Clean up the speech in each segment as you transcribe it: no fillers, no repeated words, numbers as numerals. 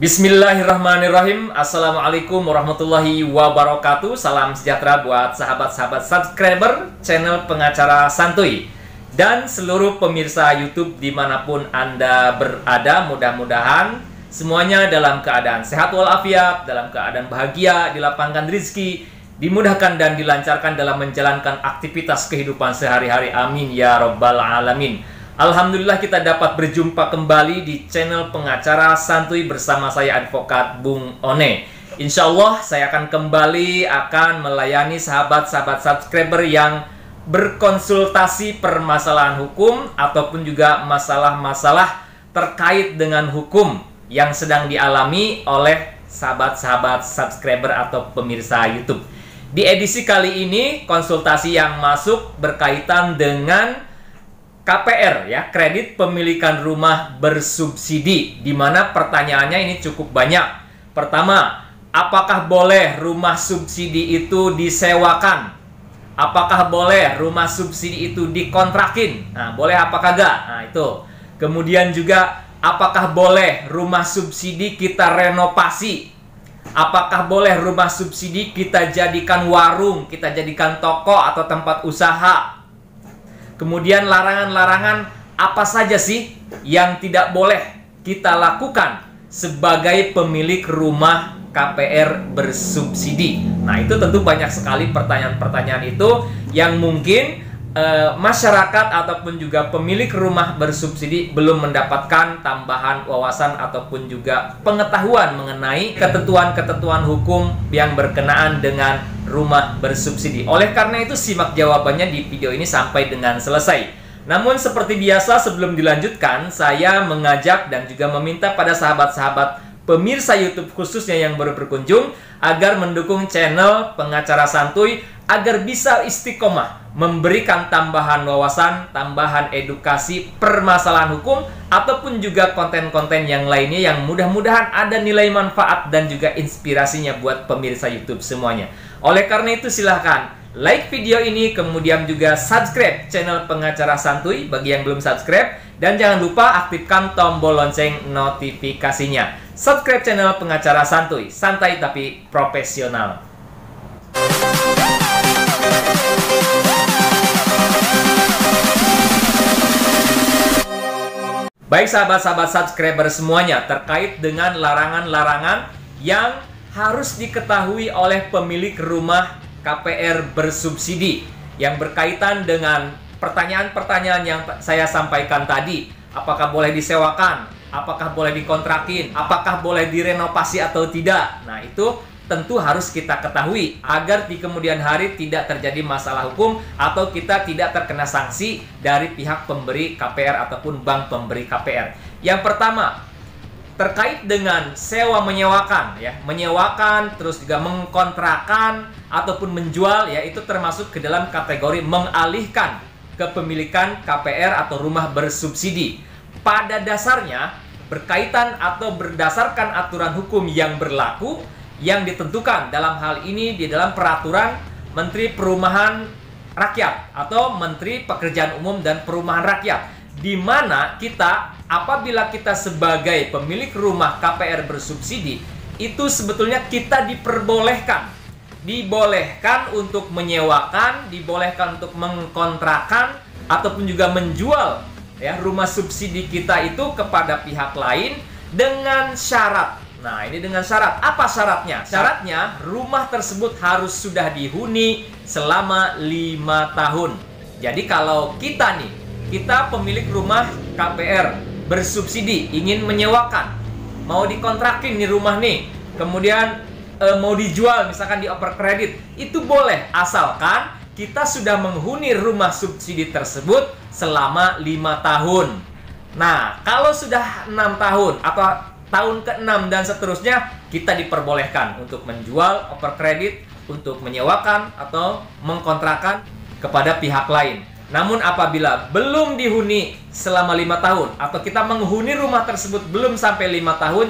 Bismillahirrahmanirrahim. Assalamualaikum warahmatullahi wabarakatuh. Salam sejahtera buat sahabat-sahabat subscriber channel Pengacara Santuy dan seluruh pemirsa YouTube dimanapun Anda berada. Mudah-mudahan semuanya dalam keadaan sehat walafiat, dalam keadaan bahagia, dilapangkan rezeki, dimudahkan dan dilancarkan dalam menjalankan aktivitas kehidupan sehari-hari. Amin ya rabbal alamin. Alhamdulillah kita dapat berjumpa kembali di channel Pengacara Santuy bersama saya Advokat Bung One. Insya Allah saya akan kembali melayani sahabat-sahabat subscriber yang berkonsultasi permasalahan hukum ataupun juga masalah-masalah terkait dengan hukum yang sedang dialami oleh sahabat-sahabat subscriber atau pemirsa YouTube. Di edisi kali ini konsultasi yang masuk berkaitan dengan KPR, ya, kredit pemilikan rumah bersubsidi, di mana pertanyaannya ini cukup banyak. Pertama, apakah boleh rumah subsidi itu disewakan? Apakah boleh rumah subsidi itu dikontrakin? Nah, boleh apa kagak? Nah, itu. Kemudian juga, apakah boleh rumah subsidi kita renovasi? Apakah boleh rumah subsidi kita jadikan warung, kita jadikan toko atau tempat usaha? Kemudian larangan-larangan apa saja sih yang tidak boleh kita lakukan sebagai pemilik rumah KPR bersubsidi? Nah, itu tentu banyak sekali pertanyaan-pertanyaan itu yang mungkin masyarakat ataupun juga pemilik rumah bersubsidi belum mendapatkan tambahan wawasan ataupun juga pengetahuan mengenai ketentuan-ketentuan hukum yang berkenaan dengan rumah bersubsidi. Oleh karena itu simak jawabannya di video ini sampai dengan selesai. Namun seperti biasa sebelum dilanjutkan, saya mengajak dan juga meminta pada sahabat-sahabat pemirsa YouTube khususnya yang baru berkunjung agar mendukung channel Pengacara Santuy agar bisa istiqomah memberikan tambahan wawasan, tambahan edukasi permasalahan hukum ataupun juga konten-konten yang lainnya yang mudah-mudahan ada nilai manfaat dan juga inspirasinya buat pemirsa YouTube semuanya. Oleh karena itu silahkan like video ini, kemudian juga subscribe channel Pengacara Santuy bagi yang belum subscribe, dan jangan lupa aktifkan tombol lonceng notifikasinya. Subscribe channel Pengacara Santuy, santai tapi profesional. Baik sahabat-sahabat subscriber semuanya, terkait dengan larangan-larangan yang harus diketahui oleh pemilik rumah KPR bersubsidi yang berkaitan dengan pertanyaan-pertanyaan yang saya sampaikan tadi. Apakah boleh disewakan? Apakah boleh dikontrakin? Apakah boleh direnovasi atau tidak? Nah, itu tentu harus kita ketahui agar di kemudian hari tidak terjadi masalah hukum atau kita tidak terkena sanksi dari pihak pemberi KPR ataupun bank pemberi KPR. Yang pertama, terkait dengan sewa menyewakan, ya, menyewakan terus juga mengkontrakan ataupun menjual, ya, itu termasuk ke dalam kategori mengalihkan kepemilikan KPR atau rumah bersubsidi. Pada dasarnya berkaitan atau berdasarkan aturan hukum yang berlaku yang ditentukan dalam hal ini di dalam peraturan Menteri Perumahan Rakyat atau Menteri Pekerjaan Umum dan Perumahan Rakyat, di mana kita apabila kita sebagai pemilik rumah KPR bersubsidi itu sebetulnya kita dibolehkan untuk menyewakan, dibolehkan untuk mengkontrakan ataupun juga menjual, ya, rumah subsidi kita itu kepada pihak lain dengan syarat. Nah, ini dengan syarat. Apa syaratnya? Syaratnya rumah tersebut harus sudah dihuni selama 5 tahun. Jadi kalau kita pemilik rumah KPR bersubsidi ingin menyewakan, mau dikontrakin nih rumah nih, kemudian mau dijual misalkan dioper kredit, itu boleh asalkan kita sudah menghuni rumah subsidi tersebut selama 5 tahun. Nah, kalau sudah 6 tahun atau tahun ke-6 dan seterusnya, kita diperbolehkan untuk menjual, oper kredit, untuk menyewakan atau mengkontrakan kepada pihak lain. Namun apabila belum dihuni selama 5 tahun atau kita menghuni rumah tersebut belum sampai 5 tahun,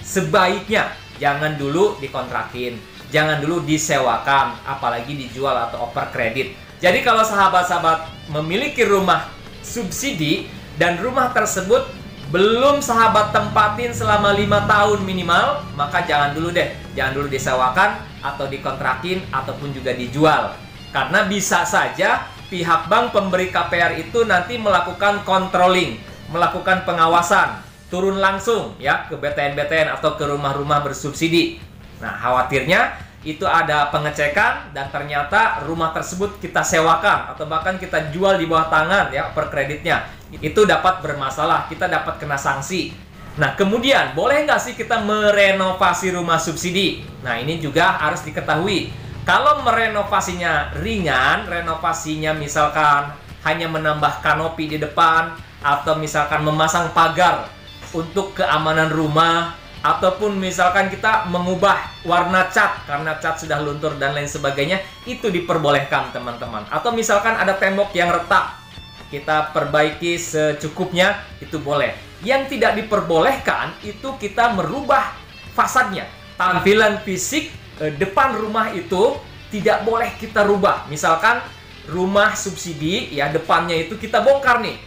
sebaiknya jangan dulu dikontrakin, jangan dulu disewakan, apalagi dijual atau oper kredit. Jadi kalau sahabat-sahabat memiliki rumah subsidi dan rumah tersebut belum sahabat tempatin selama 5 tahun minimal, maka jangan dulu deh. Jangan dulu disewakan atau dikontrakin ataupun juga dijual. Karena bisa saja pihak bank pemberi KPR itu nanti melakukan controlling, melakukan pengawasan, turun langsung ya ke BTN-BTN atau ke rumah-rumah bersubsidi. Nah, khawatirnya itu ada pengecekan dan ternyata rumah tersebut kita sewakan atau bahkan kita jual di bawah tangan ya per kreditnya. Itu dapat bermasalah, kita dapat kena sanksi. Nah, kemudian boleh nggak sih kita merenovasi rumah subsidi? Nah, ini juga harus diketahui. Kalau merenovasinya ringan, renovasinya misalkan hanya menambah kanopi di depan atau misalkan memasang pagar untuk keamanan rumah, ataupun misalkan kita mengubah warna cat karena cat sudah luntur dan lain sebagainya, itu diperbolehkan teman-teman. Atau misalkan ada tembok yang retak, kita perbaiki secukupnya, itu boleh. Yang tidak diperbolehkan itu kita merubah fasadnya, tampilan fisik depan rumah itu tidak boleh kita rubah. Misalkan rumah subsidi ya, depannya itu kita bongkar nih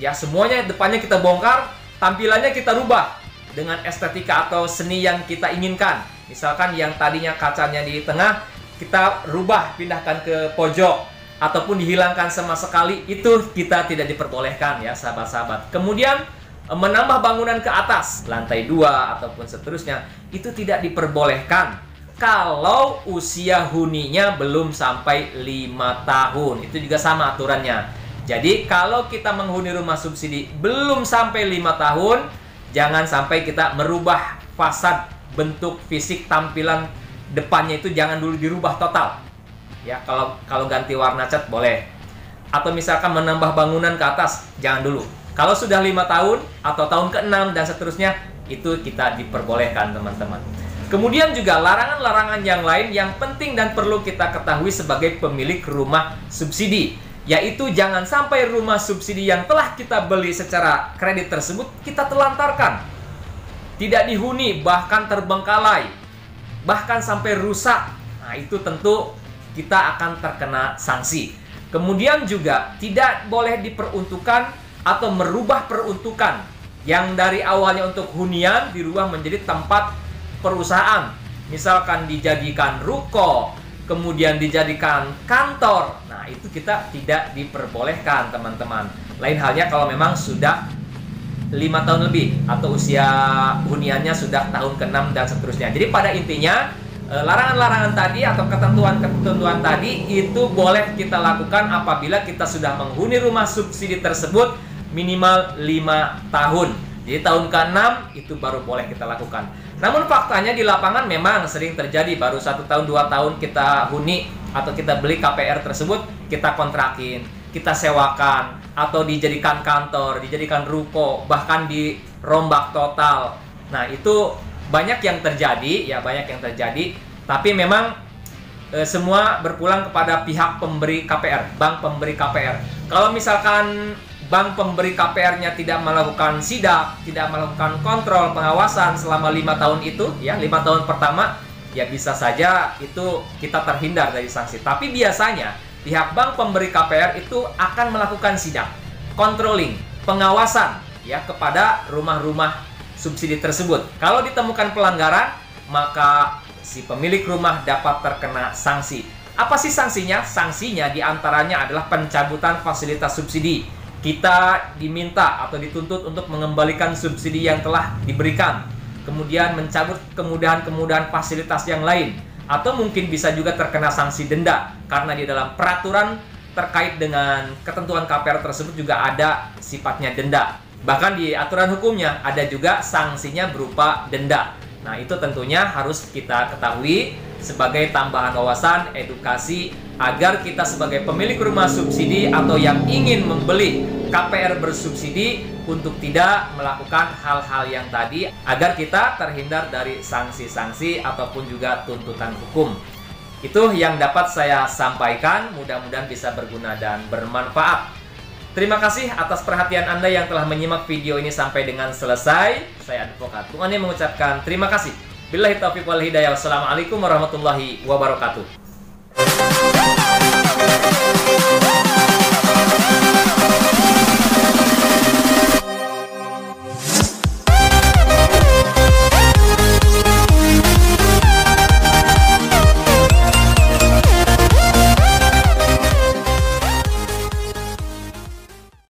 ya, semuanya depannya kita bongkar, tampilannya kita rubah dengan estetika atau seni yang kita inginkan. Misalkan yang tadinya kacanya di tengah, kita rubah, pindahkan ke pojok, ataupun dihilangkan sama sekali, itu kita tidak diperbolehkan ya sahabat-sahabat. Kemudian menambah bangunan ke atas, lantai 2 ataupun seterusnya, itu tidak diperbolehkan kalau usia huninya belum sampai 5 tahun. Itu juga sama aturannya. Jadi kalau kita menghuni rumah subsidi belum sampai 5 tahun, jangan sampai kita merubah fasad, bentuk fisik, tampilan depannya itu jangan dulu dirubah total. Ya, kalau ganti warna cat boleh. Atau misalkan menambah bangunan ke atas, jangan dulu. Kalau sudah 5 tahun atau tahun ke-6 dan seterusnya, itu kita diperbolehkan teman-teman. Kemudian juga larangan-larangan yang lain yang penting dan perlu kita ketahui sebagai pemilik rumah subsidi, yaitu jangan sampai rumah subsidi yang telah kita beli secara kredit tersebut kita telantarkan, tidak dihuni, bahkan terbengkalai, bahkan sampai rusak. Nah, itu tentu kita akan terkena sanksi. Kemudian juga tidak boleh diperuntukkan atau merubah peruntukan yang dari awalnya untuk hunian dirubah menjadi tempat perusahaan. Misalkan dijadikan ruko, kemudian dijadikan kantor. Nah, itu kita tidak diperbolehkan teman-teman. Lain halnya kalau memang sudah 5 tahun lebih atau usia huniannya sudah tahun ke-6 dan seterusnya. Jadi pada intinya larangan-larangan tadi atau ketentuan-ketentuan tadi itu boleh kita lakukan apabila kita sudah menghuni rumah subsidi tersebut minimal 5 tahun. Jadi tahun ke-6 itu baru boleh kita lakukan. Namun faktanya di lapangan memang sering terjadi baru 1 tahun 2 tahun kita huni atau kita beli KPR tersebut, kita kontrakin, kita sewakan, atau dijadikan kantor, dijadikan ruko, bahkan dirombak total. Nah, itu banyak yang terjadi, ya banyak yang terjadi. Tapi memang semua berpulang kepada pihak pemberi KPR, bank pemberi KPR. Kalau misalkan bank pemberi KPR-nya tidak melakukan sidak, tidak melakukan kontrol, pengawasan selama 5 tahun itu, ya 5 tahun pertama, ya bisa saja itu kita terhindar dari sanksi. Tapi biasanya pihak bank pemberi KPR itu akan melakukan sidak, controlling, pengawasan ya kepada rumah-rumah subsidi tersebut. Kalau ditemukan pelanggaran, maka si pemilik rumah dapat terkena sanksi. Apa sih sanksinya? Sanksinya diantaranya adalah pencabutan fasilitas subsidi. Kita diminta atau dituntut untuk mengembalikan subsidi yang telah diberikan. Kemudian mencabut kemudahan-kemudahan fasilitas yang lain. Atau mungkin bisa juga terkena sanksi denda. Karena di dalam peraturan terkait dengan ketentuan KPR tersebut juga ada sifatnya denda. Bahkan di aturan hukumnya ada juga sanksinya berupa denda. Nah, itu tentunya harus kita ketahui sebagai tambahan wawasan, edukasi, agar kita sebagai pemilik rumah subsidi atau yang ingin membeli KPR bersubsidi untuk tidak melakukan hal-hal yang tadi, agar kita terhindar dari sanksi-sanksi ataupun juga tuntutan hukum. Itu yang dapat saya sampaikan, mudah-mudahan bisa berguna dan bermanfaat. Terima kasih atas perhatian Anda yang telah menyimak video ini sampai dengan selesai. Saya Advokat Bung Ani mengucapkan terima kasih. Billahi taufiq wal hidayah. Wassalamualaikum warahmatullahi wabarakatuh.